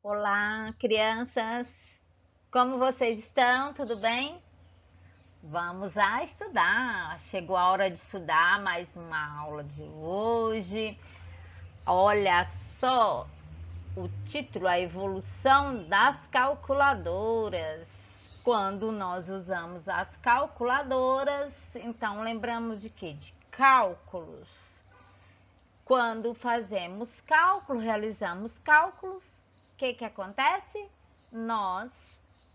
Olá, crianças! Como vocês estão? Tudo bem? Vamos a estudar. Chegou a hora de estudar mais uma aula de hoje. Olha só o título: A Evolução das Calculadoras. Quando nós usamos as calculadoras, então lembramos de quê? De cálculos. Quando fazemos cálculo, realizamos cálculos, o que acontece? Nós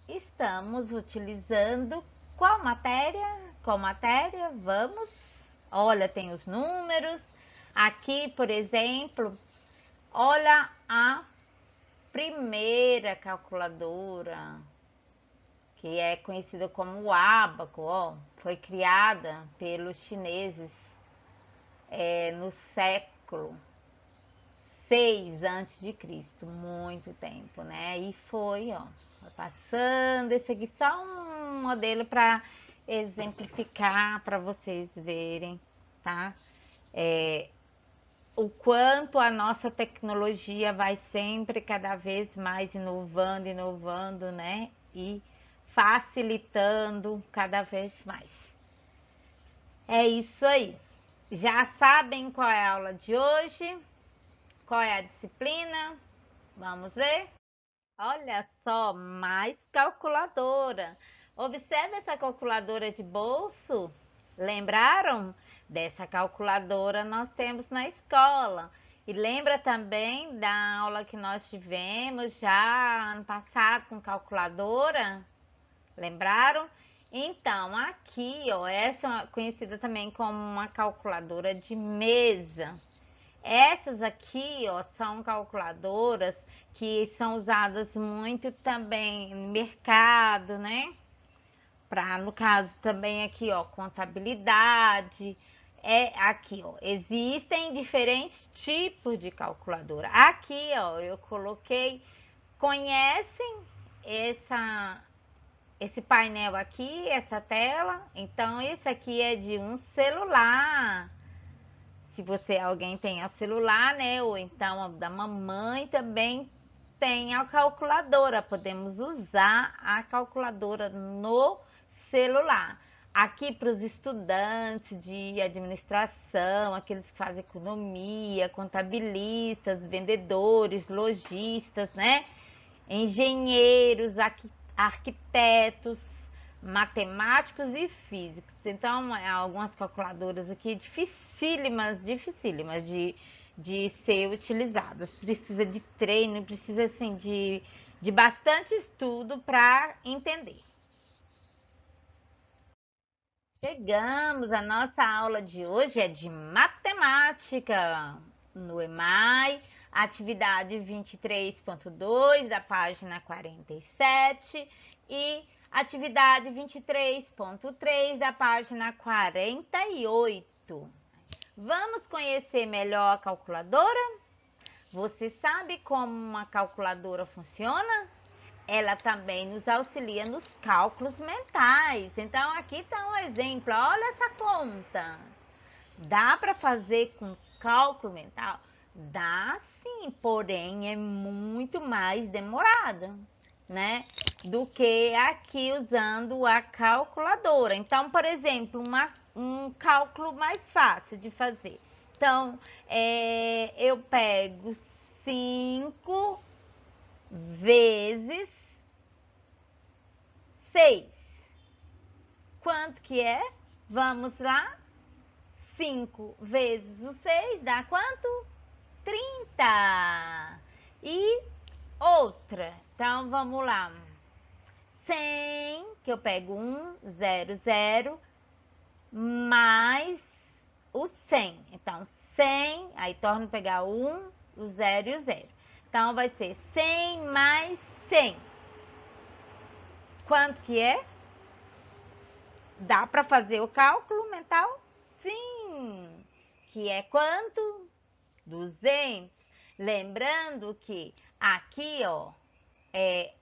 estamos utilizando qual matéria? Qual matéria? Vamos. Olha, tem os números. Aqui, por exemplo, olha a primeira calculadora, que é conhecida como o ábaco, ó, foi criada pelos chineses no século 6 antes de Cristo, muito tempo, né? E foi, ó, passando. Esse aqui só um modelo para exemplificar para vocês verem, tá? O quanto a nossa tecnologia vai sempre cada vez mais inovando, inovando, né? E facilitando cada vez mais. É isso aí. Já sabem qual é a aula de hoje? Qual é a disciplina? Vamos ver? Olha só, mais calculadora. Observe essa calculadora de bolso. Lembraram? Dessa calculadora nós temos na escola. E lembra também da aula que nós tivemos já ano passado com calculadora? Lembraram? Então, aqui, ó, essa é conhecida também como uma calculadora de mesa. Essas aqui, ó, são calculadoras que são usadas muito também no mercado, né? Para, no caso também aqui, ó, contabilidade. É aqui, ó, existem diferentes tipos de calculadora. Aqui, ó, eu coloquei, conhecem esse painel aqui, essa tela? Então, esse aqui é de um celular. Se você, alguém tem o celular, né? Ou então a da mamãe também tem a calculadora. Podemos usar a calculadora no celular. Aqui para os estudantes de administração, aqueles que fazem economia, contabilistas, vendedores, lojistas, né? Engenheiros, arquitetos, matemáticos e físicos. Então, algumas calculadoras aqui dificílimas, dificílimas de ser utilizadas. Precisa de treino, precisa assim de bastante estudo para entender. Chegamos, a nossa aula de hoje é de matemática no EMAI, atividade 23.2 da página 47 e atividade 23.3 da página 48. Vamos conhecer melhor a calculadora? Você sabe como uma calculadora funciona? Ela também nos auxilia nos cálculos mentais. Então, aqui está um exemplo. Olha essa conta. Dá para fazer com cálculo mental? Dá sim, porém é muito mais demorada, né? Do que aqui usando a calculadora. Então, por exemplo, um cálculo mais fácil de fazer. Então, eu pego 5 vezes 6. Quanto que é? Vamos lá. 5 vezes o 6 dá quanto? 30. E outra. Então, vamos lá. 100, que eu pego 1, 0, 0, mais o 100. Então, 100, aí torno a pegar 1, o 0 e o 0. Então, vai ser 100 mais 100. Quanto que é? Dá para fazer o cálculo mental? Sim! Que é quanto? 200. Lembrando que aqui, ó,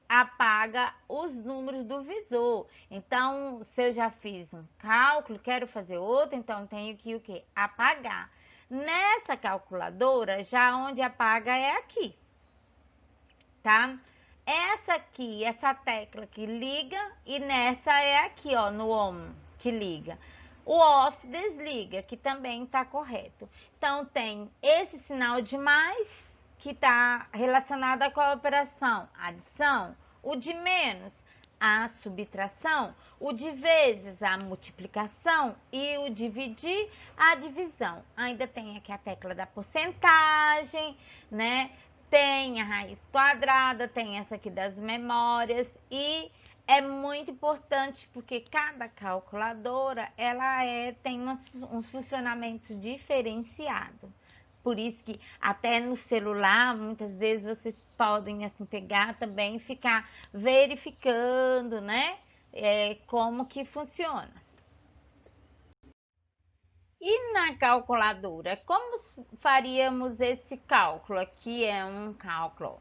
apaga os números do visor. Então, se eu já fiz um cálculo, quero fazer outro, então tenho que o quê? Apagar. Nessa calculadora, já onde apaga é aqui. tá? Essa aqui, essa tecla que liga, e nessa é aqui, ó, no on, que liga. O off desliga, que também tá correto. Então, tem esse sinal de mais, que tá relacionado com a operação adição, o de menos, a subtração, o de vezes, a multiplicação, e o dividir, a divisão. Ainda tem aqui a tecla da porcentagem, né? Tem a raiz quadrada, tem essa aqui das memórias, e é muito importante porque cada calculadora tem uns funcionamentos diferenciados. Por isso que até no celular, muitas vezes vocês podem assim pegar também e ficar verificando, né? Como que funciona. E na calculadora, como faríamos esse cálculo? Aqui é um cálculo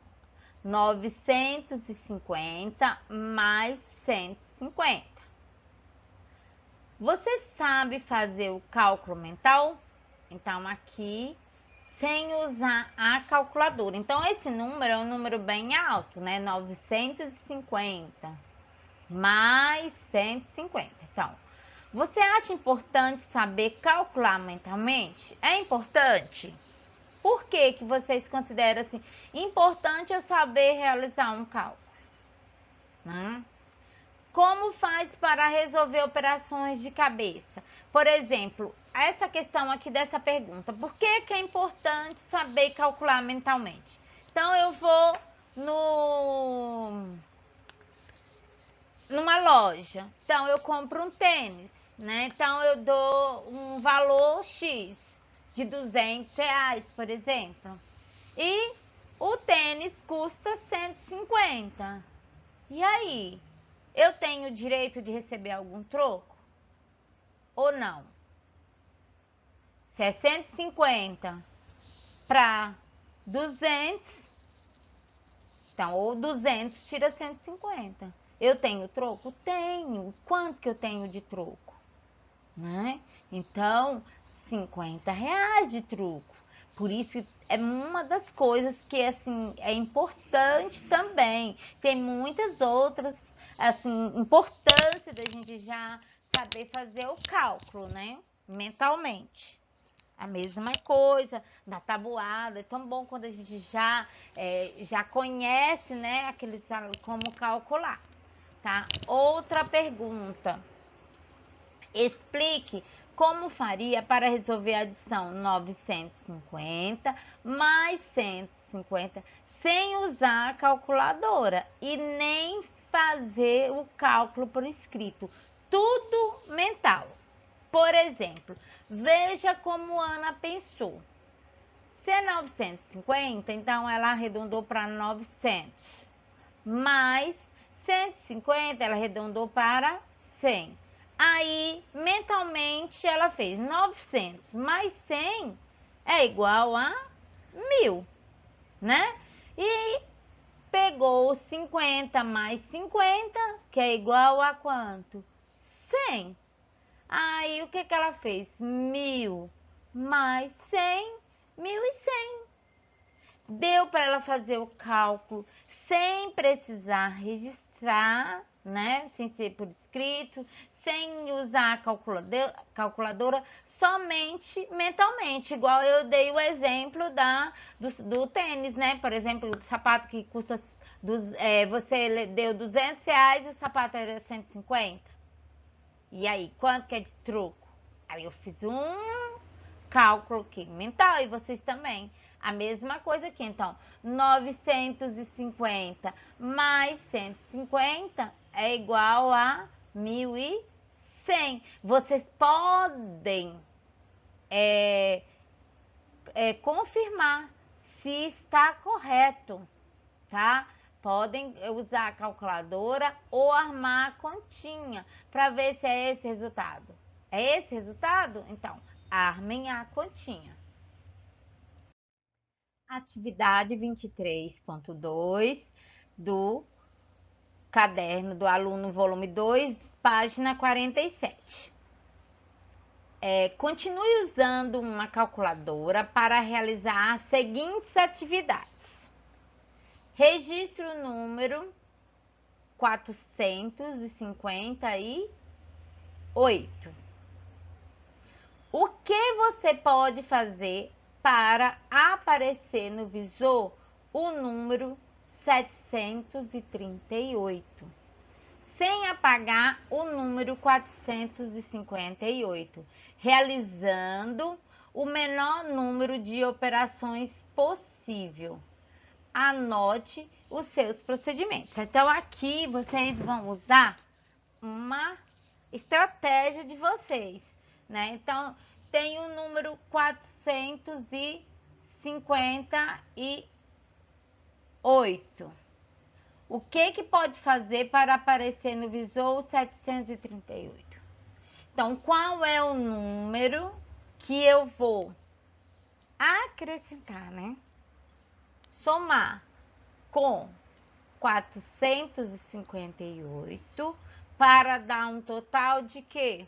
950 mais 150. Você sabe fazer o cálculo mental? Então, aqui, sem usar a calculadora. Então, esse número é um número bem alto, né? 950 mais 150. Então, você acha importante saber calcular mentalmente? É importante? Por que que vocês consideram assim importante eu saber realizar um cálculo? Né? Como faz para resolver operações de cabeça? Por exemplo, essa questão aqui dessa pergunta, por que que é importante saber calcular mentalmente? Então eu vou numa loja, então eu compro um tênis, né? Então eu dou um valor X de R$ 200, por exemplo. E o tênis custa 150. E aí, eu tenho o direito de receber algum troco? Ou não? Se é 150 para 200, então, ou 200 tira 150. Eu tenho troco? Tenho. Quanto que eu tenho de troco? Né? Então, R$ 50 de troco. Por isso, é uma das coisas que, assim, é importante também. Tem muitas outras, assim, importância da gente já saber fazer o cálculo, né? Mentalmente. A mesma coisa da tabuada. É tão bom quando a gente já conhece, né, como calcular, tá? Outra pergunta. Explique como faria para resolver a adição 950 mais 150 sem usar a calculadora e nem fazer o cálculo por escrito. Tudo mental. Por exemplo, veja como Ana pensou. Se é 950, então ela arredondou para 900. Mais 150, ela arredondou para 100. Aí, mentalmente, ela fez 900 mais 100 é igual a 1.000, né? E pegou 50 mais 50, que é igual a quanto? 100. Aí, o que que ela fez? 1.000 mais 100, 1.100. Deu para ela fazer o cálculo sem precisar registrar, né? Sem ser por escrito, sem usar a calculadora, somente mentalmente. Igual eu dei o exemplo do tênis, né? Por exemplo, o sapato que custa, você deu R$ 200 e o sapato era 150. E aí, quanto que é de troco? Aí eu fiz um cálculo aqui mental e vocês também. A mesma coisa aqui, então, 950 mais 150 é igual a 1.100. Vocês podem confirmar se está correto, tá? Podem usar a calculadora ou armar a continha para ver se é esse resultado. É esse resultado? Então, armem a continha. Atividade 23.2 do caderno do aluno, volume 2, página 47. Continue usando uma calculadora para realizar as seguintes atividades. Registre o número 458. O que você pode fazer para aparecer no visor o número 738, sem apagar o número 458, realizando o menor número de operações possível? Anote os seus procedimentos. Então, aqui vocês vão usar uma estratégia de vocês, né? Então, tem o número 458. O que pode fazer para aparecer no visor o 738? Então, qual é o número que eu vou acrescentar, né? Somar com 458 para dar um total de quê?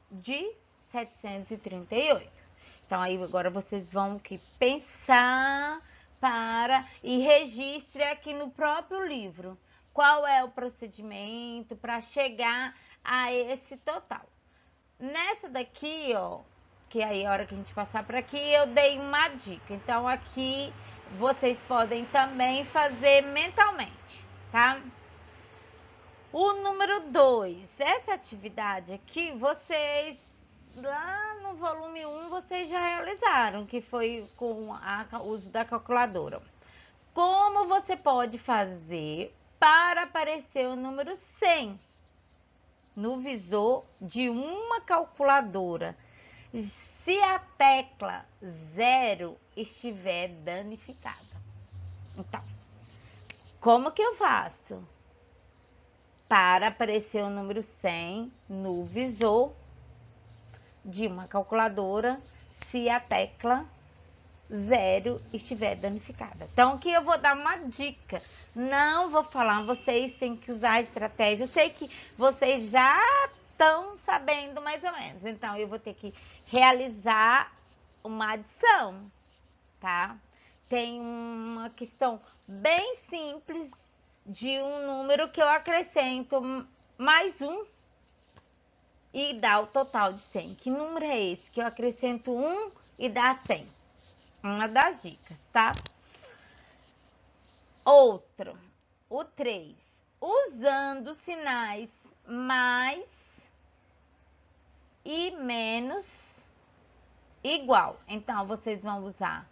De 738. Então, aí agora vocês vão que pensar e registre aqui no próprio livro qual é o procedimento para chegar a esse total. Nessa daqui, ó, que aí a hora que a gente passar por aqui, eu dei uma dica. Então, aqui vocês podem também fazer mentalmente, tá? O número 2, essa atividade aqui, vocês lá no volume 1, vocês já realizaram, que foi com o uso da calculadora. Como você pode fazer para aparecer o número 100 no visor de uma calculadora, se a tecla 0 estiver danificada? Então, como que eu faço para aparecer o número 100 no visor de uma calculadora se a tecla 0 estiver danificada? Então, aqui eu vou dar uma dica. Não vou falar, vocês têm que usar a estratégia. Eu sei que vocês já estão sabendo mais ou menos. Então, eu vou ter que realizar uma adição, tá? Tem uma questão bem simples de um número que eu acrescento mais um e dá o total de 100. Que número é esse? Que eu acrescento 1 e dá 100. Uma das dicas, tá? Outro, o 3. Usando sinais mais e menos igual. Então, vocês vão usar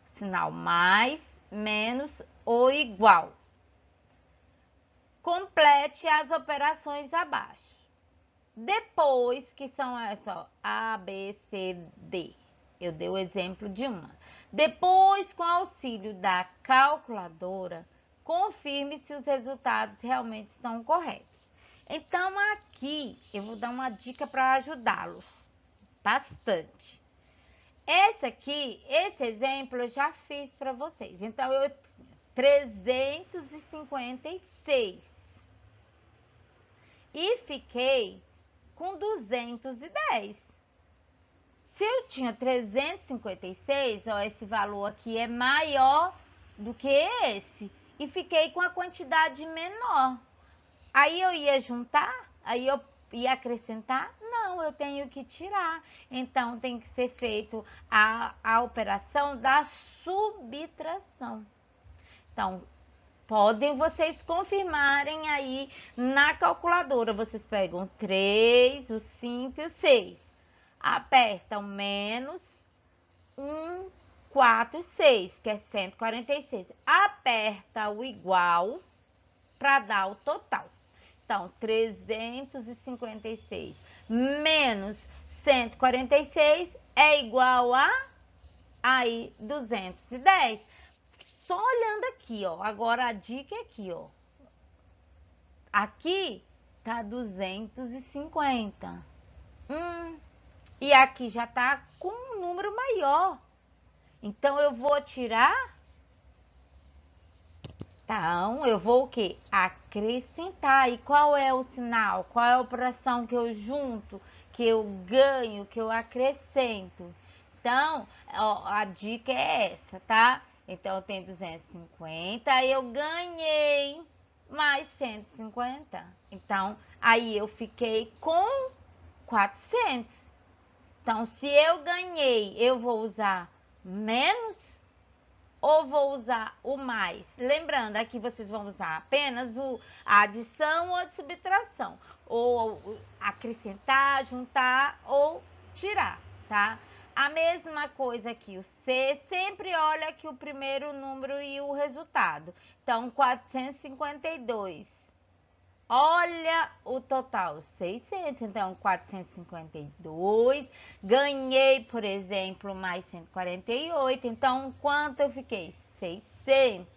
o sinal mais, menos ou igual. Complete as operações abaixo. Depois, que são essas, ó, A, B, C, D. Eu dei o exemplo de uma. Depois, com auxílio da calculadora, confirme se os resultados realmente estão corretos. Então, aqui eu vou dar uma dica para ajudá-los bastante. Esse exemplo eu já fiz para vocês. Então, eu tinha 356 e fiquei com 210. Se eu tinha 356, ó, esse valor aqui é maior do que esse. E fiquei com a quantidade menor. Aí eu ia juntar? Aí eu ia acrescentar? Não, eu tenho que tirar. Então, tem que ser feito a operação da subtração. Então, podem vocês confirmarem aí na calculadora. Vocês pegam o 3, o 5 e o 6. Apertam menos 1, 4 e 6, que é 146. Aperta o igual para dar o total. Então, 356 menos 146 é igual a aí 210. Só olhando aqui, ó. Agora a dica é aqui, ó. Aqui tá 250. E aqui já tá com um número maior. Então, eu vou tirar. Então, eu vou o quê? Acrescentar. E qual é o sinal? Qual é a operação que eu junto, que eu ganho, que eu acrescento? Então, ó, a dica é essa, tá? Então, eu tenho 250, aí eu ganhei mais 150. Então, aí eu fiquei com 400. Então, se eu ganhei, eu vou usar menos ou vou usar o mais? Lembrando, aqui vocês vão usar apenas a adição ou a subtração. Ou acrescentar, juntar ou tirar, tá? A mesma coisa aqui, o C, sempre olha aqui o primeiro número e o resultado. Então, 452. Olha o total, 600. Então, 452. Ganhei, por exemplo, mais 148. Então, quanto eu fiquei? 600.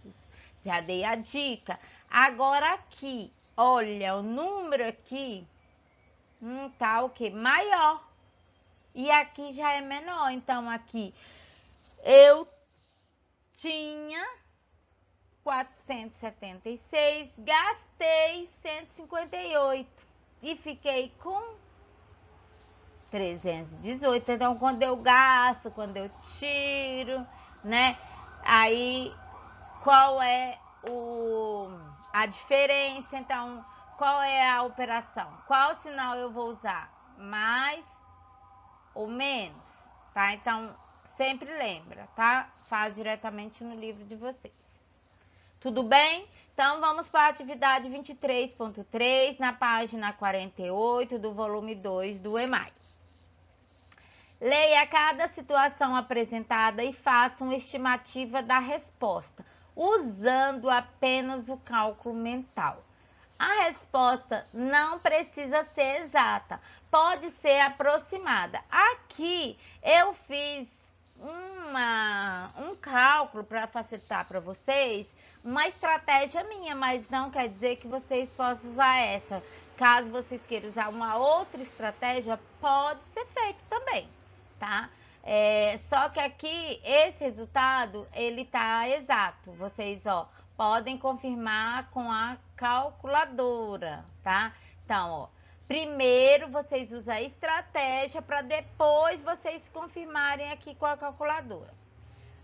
Já dei a dica. Agora aqui, olha, o número aqui tá o quê? Maior. E aqui já é menor. Então, aqui eu tinha 476, gastei 158 e fiquei com 318. Então, quando eu gasto, quando eu tiro, né? Aí, qual é a diferença? Então, qual é a operação? Qual sinal eu vou usar? Mais ou menos, tá? Então, sempre lembra, tá? Faz diretamente no livro de vocês. Tudo bem? Então, vamos para a atividade 23.3, na página 48 do volume 2 do EMAI. Leia cada situação apresentada e faça uma estimativa da resposta, usando apenas o cálculo mental. A resposta não precisa ser exata, pode ser aproximada. Aqui eu fiz um cálculo para facilitar para vocês, uma estratégia minha, mas não quer dizer que vocês possam usar essa. Caso vocês queiram usar uma outra estratégia, pode ser feito também, tá? Só que aqui, esse resultado, ele tá exato. Vocês, ó, podem confirmar com a calculadora, tá? Então, ó, primeiro vocês usam a estratégia para depois vocês confirmarem aqui com a calculadora.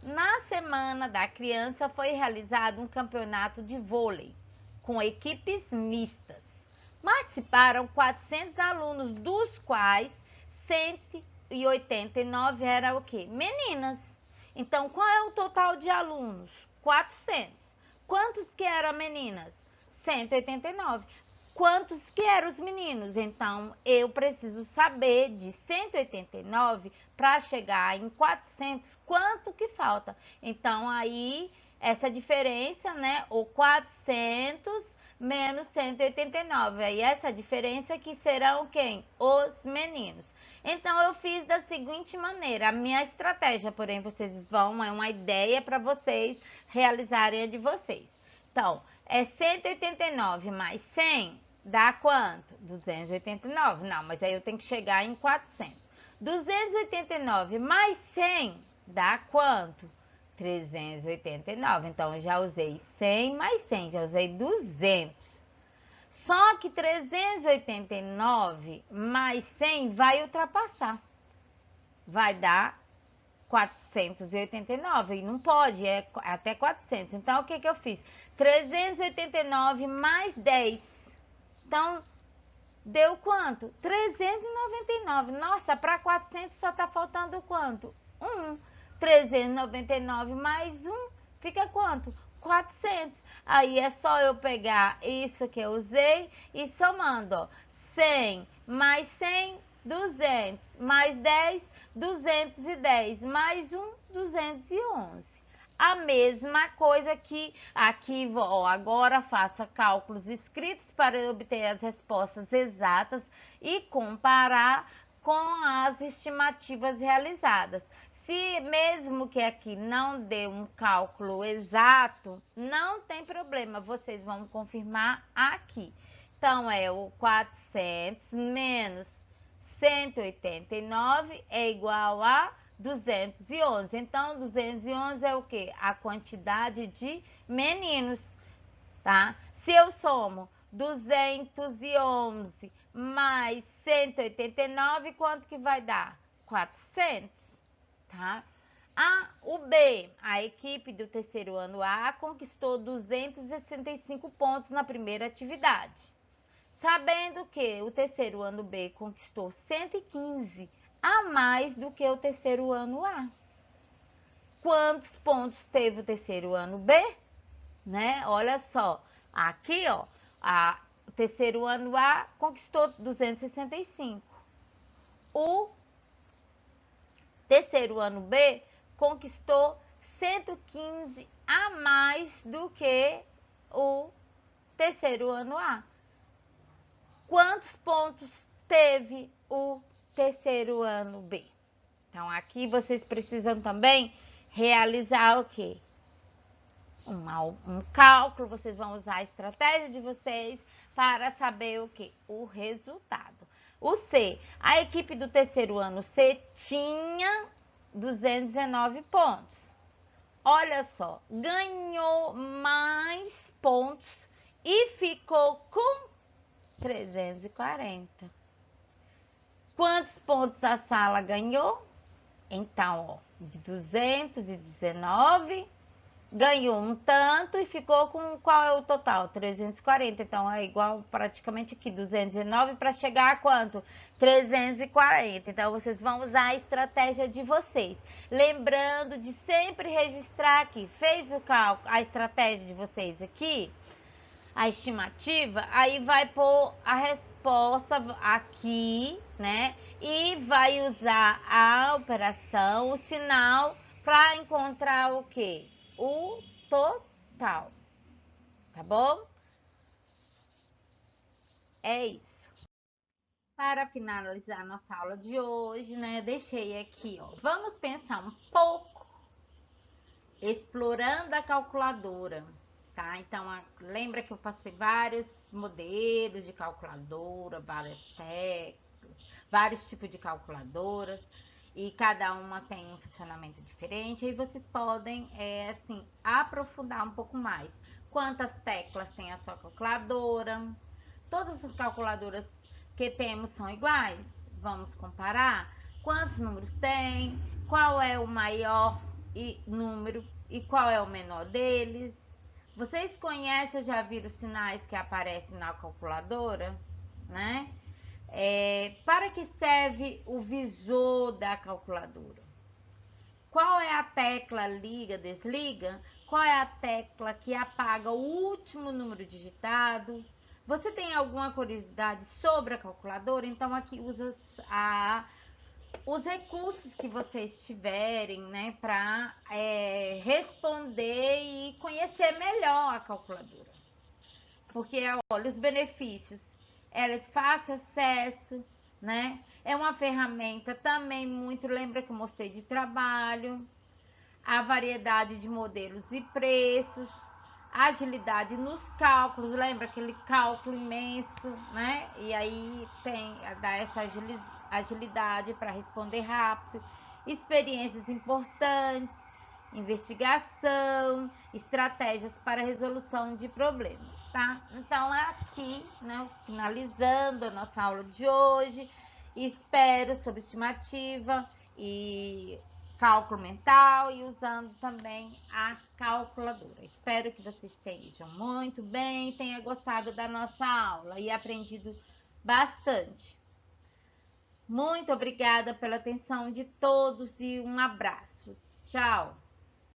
Na semana da criança foi realizado um campeonato de vôlei com equipes mistas. Participaram 400 alunos, dos quais 189 eram o quê? Meninas. Então, qual é o total de alunos? 400. Quantos que eram meninas? 189. Quantos que eram os meninos? Então, eu preciso saber de 189 para chegar em 400, quanto que falta. Então, aí, essa diferença, né? O 400 menos 189. Aí, essa diferença que serão quem? Os meninos. Então, eu fiz da seguinte maneira, a minha estratégia, porém, vocês vão, é uma ideia para vocês realizarem a de vocês. Então, é 189 mais 100 dá quanto? 289. Não, mas aí eu tenho que chegar em 400. 289 mais 100 dá quanto? 389. Então, eu já usei 100 mais 100, já usei 200. Só que 389 mais 100 vai ultrapassar. Vai dar 489. E não pode, é até 400. Então, o que que eu fiz? 389 mais 10. Então, deu quanto? 399. Nossa, para 400 só tá faltando quanto? 1. 399 mais 1 fica quanto? 400. Aí é só eu pegar isso que eu usei e somando, ó. 100 mais 100, 200. Mais 10, 210. Mais 1, 211. A mesma coisa que aqui, ó, agora faça cálculos escritos para obter as respostas exatas e comparar com as estimativas realizadas. Se mesmo que aqui não dê um cálculo exato, não tem problema, vocês vão confirmar aqui. Então, é o 400 menos 189 é igual a 211. Então, 211 é o quê? A quantidade de meninos, tá? Se eu somo 211 mais 189, quanto que vai dar? 400, tá? O B, a equipe do terceiro ano A conquistou 265 pontos na primeira atividade. Sabendo que o terceiro ano B conquistou 115 a mais do que o terceiro ano A. Quantos pontos teve o terceiro ano B? Né? Olha só, aqui ó, o terceiro ano A conquistou 265. O terceiro ano B conquistou 115 a mais do que o terceiro ano A. Quantos pontos teve o terceiro ano B? Então, aqui vocês precisam também realizar o quê? Um cálculo, vocês vão usar a estratégia de vocês para saber o quê? O resultado. O C, a equipe do terceiro ano C tinha 219 pontos. Olha só, ganhou mais pontos e ficou com 340. Quantos pontos a sala ganhou? Então, ó, de 219, ganhou um tanto e ficou com qual é o total? 340. Então, é igual praticamente aqui, 209 para chegar a quanto? 340. Então, vocês vão usar a estratégia de vocês. Lembrando de sempre registrar aqui. Fez o cálculo, a estratégia de vocês aqui, a estimativa, aí vai pôr a resposta aqui, né? E vai usar a operação, o sinal, para encontrar o quê? O total. Tá bom? É isso. Para finalizar nossa aula de hoje, né? Eu deixei aqui, ó. Vamos pensar um pouco explorando a calculadora, tá? Então, lembra que eu passei vários modelos de calculadora, várias técnicas, vários tipos de calculadoras, e cada uma tem um funcionamento diferente. Aí vocês podem, assim, aprofundar um pouco mais. Quantas teclas tem a sua calculadora? Todas as calculadoras que temos são iguais? Vamos comparar? Quantos números tem? Qual é o maior número e qual é o menor deles? Vocês conhecem ou já viram os sinais que aparecem na calculadora, né? Para que serve o visor da calculadora? Qual é a tecla liga, desliga? Qual é a tecla que apaga o último número digitado? Você tem alguma curiosidade sobre a calculadora? Então, aqui usa os recursos que vocês tiverem, né, para responder e conhecer melhor a calculadora. Porque, olha, os benefícios, ela é de fácil acesso, né? É uma ferramenta também muito, lembra que eu mostrei, de trabalho, a variedade de modelos e preços, agilidade nos cálculos, lembra aquele cálculo imenso, né? E aí dá essa agilidade para responder rápido, experiências importantes, investigação, estratégias para resolução de problemas, tá? Então, aqui, né, finalizando a nossa aula de hoje, espero sobre estimativa e cálculo mental e usando também a calculadora. Espero que vocês estejam muito bem, tenham gostado da nossa aula e aprendido bastante. Muito obrigada pela atenção de todos e um abraço. Tchau!